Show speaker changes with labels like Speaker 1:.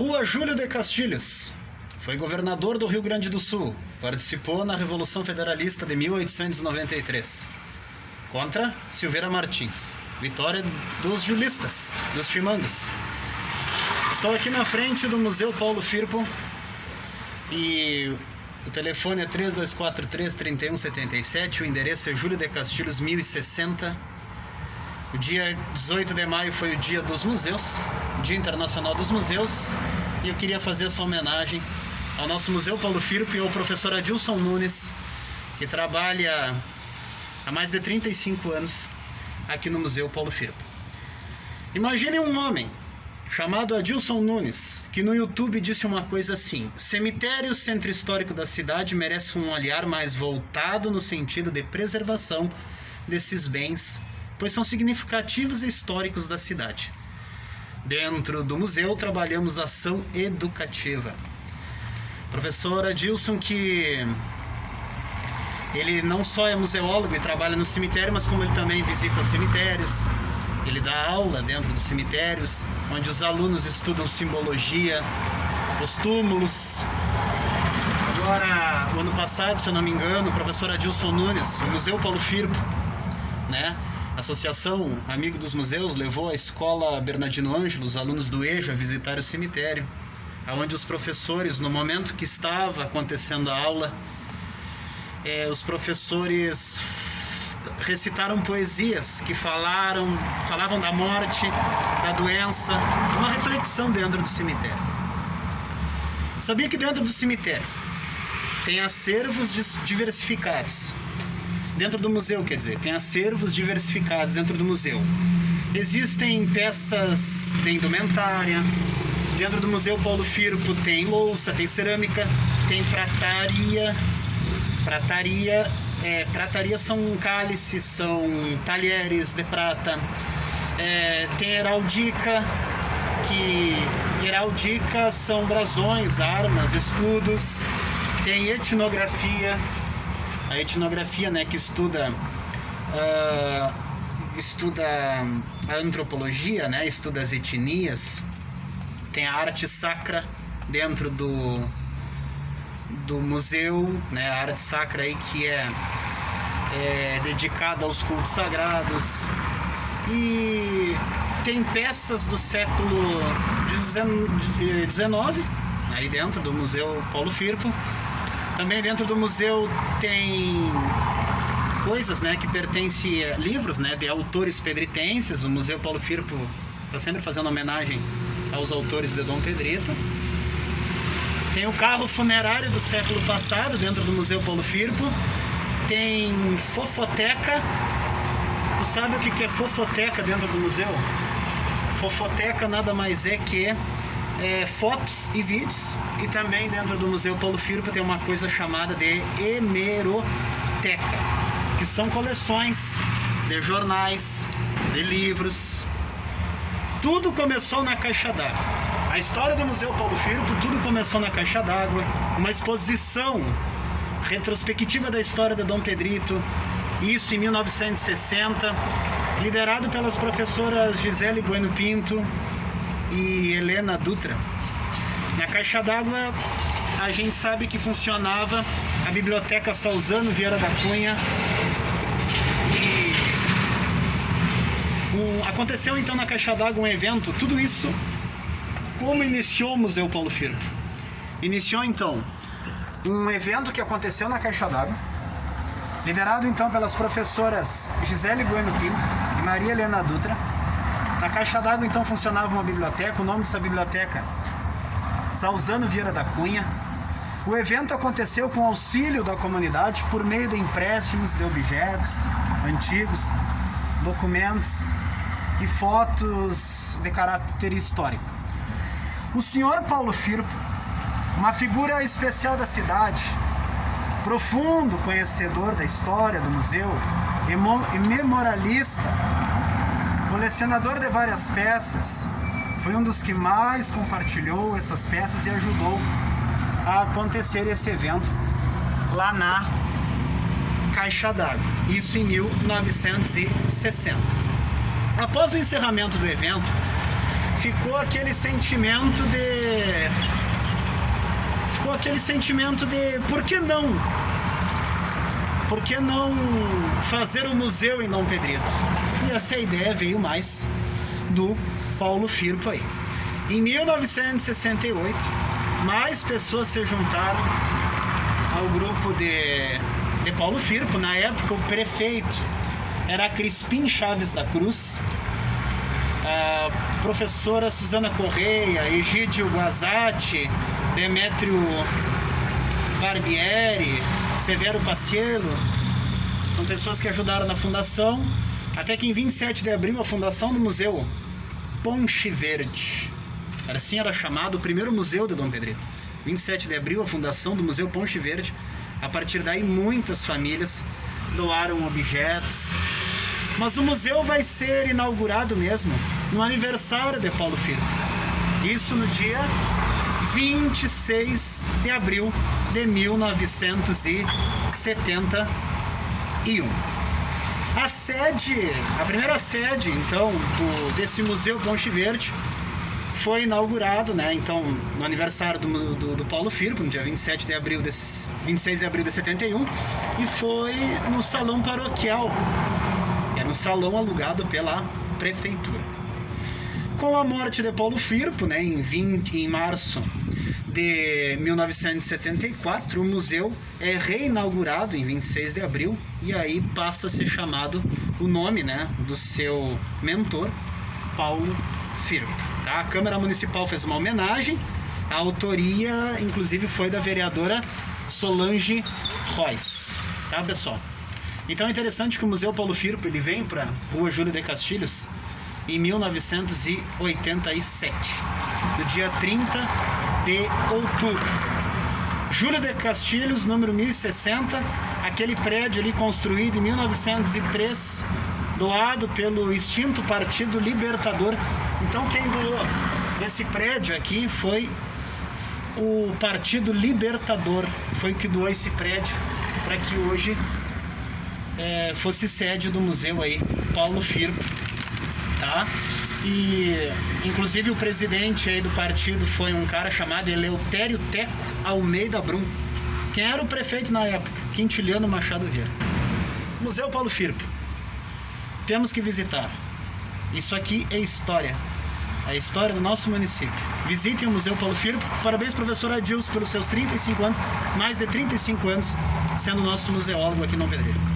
Speaker 1: Rua Júlio de Castilhos. Foi governador do Rio Grande do Sul. Participou na Revolução Federalista de 1893. Contra Silveira Martins. Vitória dos julistas, dos chimangos. Estou aqui na frente do Museu Paulo Firpo e o telefone é 3243-3177, o endereço é Júlio de Castilhos 1060. O dia 18 de maio foi o Dia dos Museus, Dia Internacional dos Museus, e eu queria fazer essa homenagem ao nosso Museu Paulo Firpo e ao professor Adilson Nunes, que trabalha há mais de 35 anos aqui no Museu Paulo Firpo. Imagine um homem chamado Adilson Nunes, que no YouTube disse uma coisa assim: cemitério, centro histórico da cidade, merece um olhar mais voltado no sentido de preservação desses bens, pois são significativos e históricos da cidade. Dentro do museu trabalhamos ação educativa. Professor Adilson, que ele não só é museólogo e trabalha no cemitério, mas como ele também visita os cemitérios, ele dá aula dentro dos cemitérios, onde os alunos estudam simbologia, os túmulos. Agora, o ano passado, se eu não me engano, o professor Adilson Nunes, o Museu Paulo Firpo, né? A Associação Amigo dos Museus levou a escola Bernardino Ângelo, os alunos do EJA, a visitar o cemitério, onde os professores, no momento que estava acontecendo a aula, os professores recitaram poesias que falavam da morte, da doença, uma reflexão dentro do cemitério. Sabia que dentro do cemitério tem acervos diversificados? Dentro do museu, quer dizer, tem acervos diversificados dentro do museu. Existem peças de indumentária. Dentro do Museu Paulo Firpo tem louça, tem cerâmica, tem prataria. Prataria são cálices, são talheres de prata. Tem heraldica, heraldica são brasões, armas, escudos. Tem etnografia. A etnografia, né, que estuda a antropologia, né, estuda as etnias. Tem a arte sacra dentro do museu, né, a arte sacra aí que é dedicada aos cultos sagrados. E tem peças do século XIX aí dentro do Museu Paulo Firpo. Também dentro do museu tem coisas, né, que pertencem a livros, né, de autores pedritenses. O Museu Paulo Firpo está sempre fazendo homenagem aos autores de Dom Pedrito. Tem o carro funerário do século passado dentro do Museu Paulo Firpo. Tem fofoteca. Tu sabe o que é fofoteca dentro do museu? Fofoteca nada mais é que fotos e vídeos. E também dentro do Museu Paulo Firpo tem uma coisa chamada de hemeroteca, que são coleções de jornais, de livros. Tudo começou na Caixa d'Água. A história do Museu Paulo Firpo, tudo começou na Caixa d'Água. Uma exposição retrospectiva da história de Dom Pedrito, isso em 1960, liderado pelas professoras Gisele Bueno Pinto e Helena Dutra. Na Caixa d'Água a gente sabe que funcionava a Biblioteca Salzano Vieira da Cunha. E aconteceu então na Caixa d'Água um evento. Tudo isso, como iniciou o Museu Paulo Firpo? Iniciou então um evento que aconteceu na Caixa d'Água, liderado então pelas professoras Gisele Bueno Pinto e Maria Helena Dutra. Na Caixa d'Água então funcionava uma biblioteca, o nome dessa biblioteca Salzano Vieira da Cunha. O evento aconteceu com auxílio da comunidade por meio de empréstimos de objetos antigos, documentos e fotos de caráter histórico. O senhor Paulo Firpo, uma figura especial da cidade, profundo conhecedor da história do museu e memorialista, colecionador de várias peças, foi um dos que mais compartilhou essas peças e ajudou a acontecer esse evento lá na Caixa d'Água. Isso em 1960. Após o encerramento do evento, ficou aquele sentimento de por que não? Por que não fazer um museu em Dom Pedrito? E essa ideia veio mais do Paulo Firpo aí. Em 1968, mais pessoas se juntaram ao grupo de Paulo Firpo. Na época, o prefeito era Crispim Chaves da Cruz, a professora Suzana Correia, Egídio Guazatti, Demétrio Barbieri, Severo Paciello. São pessoas que ajudaram na fundação, até que em 27 de abril a fundação do Museu Ponche Verde, assim era chamado o primeiro museu de Dom Pedrito. 27 de abril a fundação do Museu Ponche Verde. A partir daí muitas famílias doaram objetos. Mas o museu vai ser inaugurado mesmo no aniversário de Paulo Firpo. Isso no dia 26 de abril de 1971. A primeira sede, então, desse Museu Ponche Verde foi inaugurado, né, então, no aniversário do Paulo Firpo, no dia 26 de abril de 71, e foi no Salão Paroquial. Era um salão alugado pela prefeitura. Com a morte de Paulo Firpo, né, em março de 1974, o museu é reinaugurado em 26 de abril e aí passa a ser chamado o nome, né, do seu mentor, Paulo Firpo. Tá? A Câmara Municipal fez uma homenagem, a autoria inclusive foi da vereadora Solange Royce. Tá, pessoal? Então é interessante que o Museu Paulo Firpo ele vem para Rua Júlio de Castilhos em 1987, no dia 30 de outubro. Júlio de Castilhos, número 1060, aquele prédio ali construído em 1903, doado pelo extinto Partido Libertador. Então quem doou esse prédio aqui foi o Partido Libertador, foi o que doou esse prédio para que hoje fosse sede do museu aí, Paulo Firpo, tá? E inclusive o presidente aí do partido foi um cara chamado Eleutério Teco Almeida Brum. Quem era o prefeito na época? Quintiliano Machado Vieira. Museu Paulo Firpo. Temos que visitar. Isso aqui é história. É a história do nosso município. Visitem o Museu Paulo Firpo. Parabéns, professor Adilson, pelos seus 35 anos, mais de 35 anos, sendo nosso museólogo aqui no Dom Pedrito.